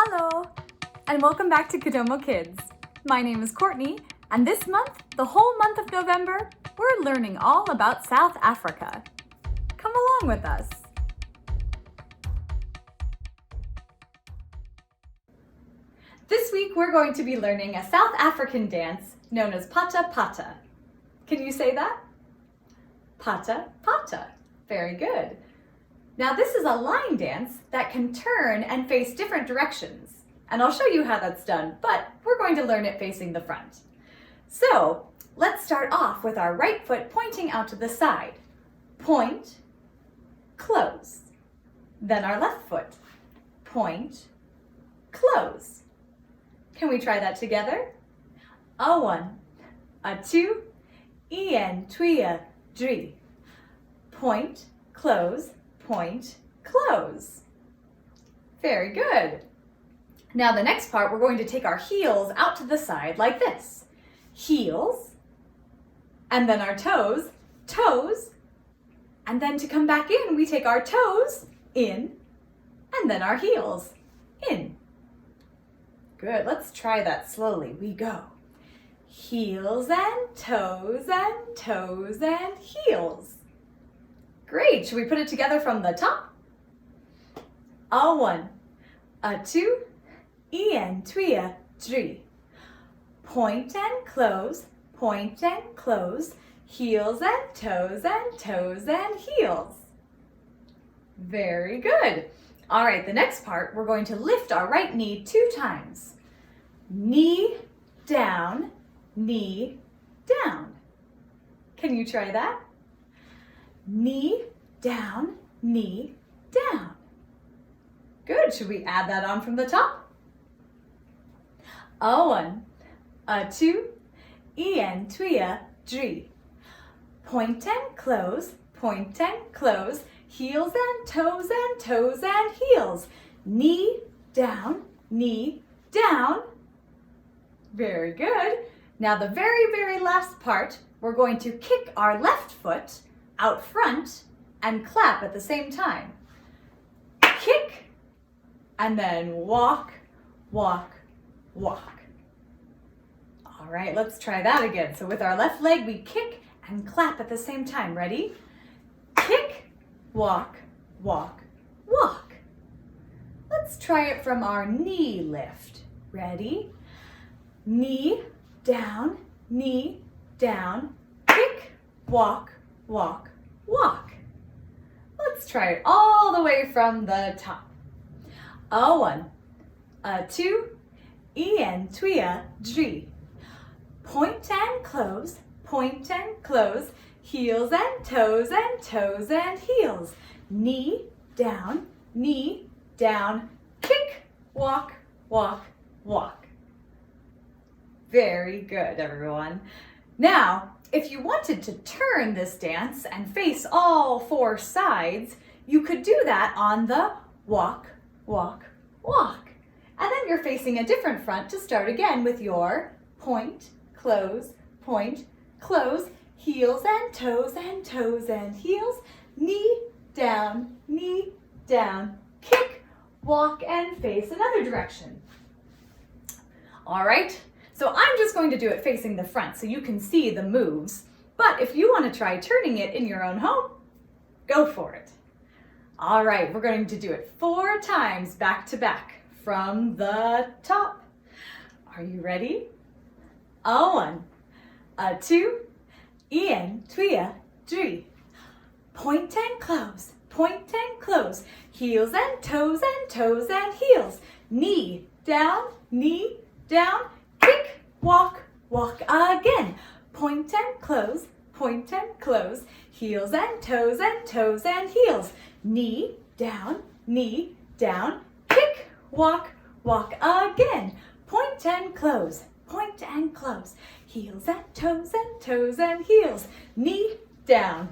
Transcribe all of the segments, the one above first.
Hello, and welcome back to Kodomo Kids. My name is Courtney, and this month, the whole month of November, we're learning all about South Africa. Come along with us. This week, we're going to be learning a South African dance known as Pata Pata. Can you say that? Pata Pata. Very good. Now this is a line dance that can turn and face different directions. And I'll show you how that's done, but we're going to learn it facing the front. So let's start off with our right foot pointing out to the side. Point, close. Then our left foot. Point, close. Can we try that together? A 1, a 2, en, 2, 3. Point, close, point, close. Very good. Now the next part, we're going to take our heels out to the side like this. Heels, and then our toes, toes, and then to come back in, we take our toes in, and then our heels in. Good, let's try that slowly. We go. Heels and toes and toes and heels. Great, should we put it together from the top? A 1, a 2, en, 2, 3. Point and close, heels and toes and heels. Very good. All right, the next part, we're going to lift our right knee 2 times. Knee down, knee down. Can you try that? Knee down, knee down. Good, should we add that on from the top? A 1, a 2, en, 2, 3. Point and close, heels and toes and heels. Knee down, knee down. Very good. Now the very last part, we're going to kick our left foot out front and clap at the same time. Kick, and then walk, walk, walk. All right, let's try that again. So with our left leg, we kick and clap at the same time. Ready? Kick, walk, walk, walk. Let's try it from our knee lift. Ready? Knee down, kick, walk, walk, walk. Let's try it all the way from the top. A 1, a 2, en, 2, 3. Point and close, heels and toes and heels. Knee down, kick, walk, walk, walk. Very good, everyone. Now, if you wanted to turn this dance and face all 4 sides, you could do that on the walk, walk, walk. And then you're facing a different front to start again with your point, close, heels and toes and heels, knee down, kick, walk, and face another direction. All right, so I'm just going to do it facing the front so you can see the moves. But if you want to try turning it in your own home, go for it. All right, we're going to do it 4 times back to back from the top. Are you ready? A 1, a 2, en, 2, 3. Point and close, heels and toes and heels. Knee down, kick, walk, walk again. Point and close, heels and toes and heels. Knee down, kick, walk, walk again. Point and close, heels and toes and heels. Knee down,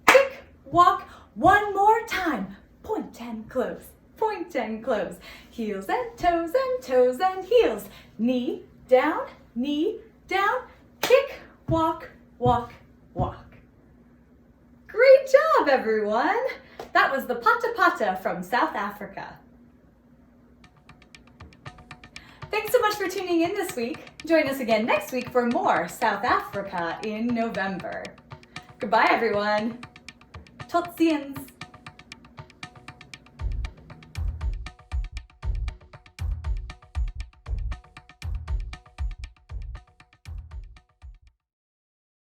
kick, walk. One more time. Point and close, heels and toes and heels. Knee down, kick, walk, walk, walk. Great job, everyone! That was the Pata Pata from South Africa. Thanks so much for tuning in this week. Join us again next week for more South Africa in November. Goodbye, everyone. Tot ziens.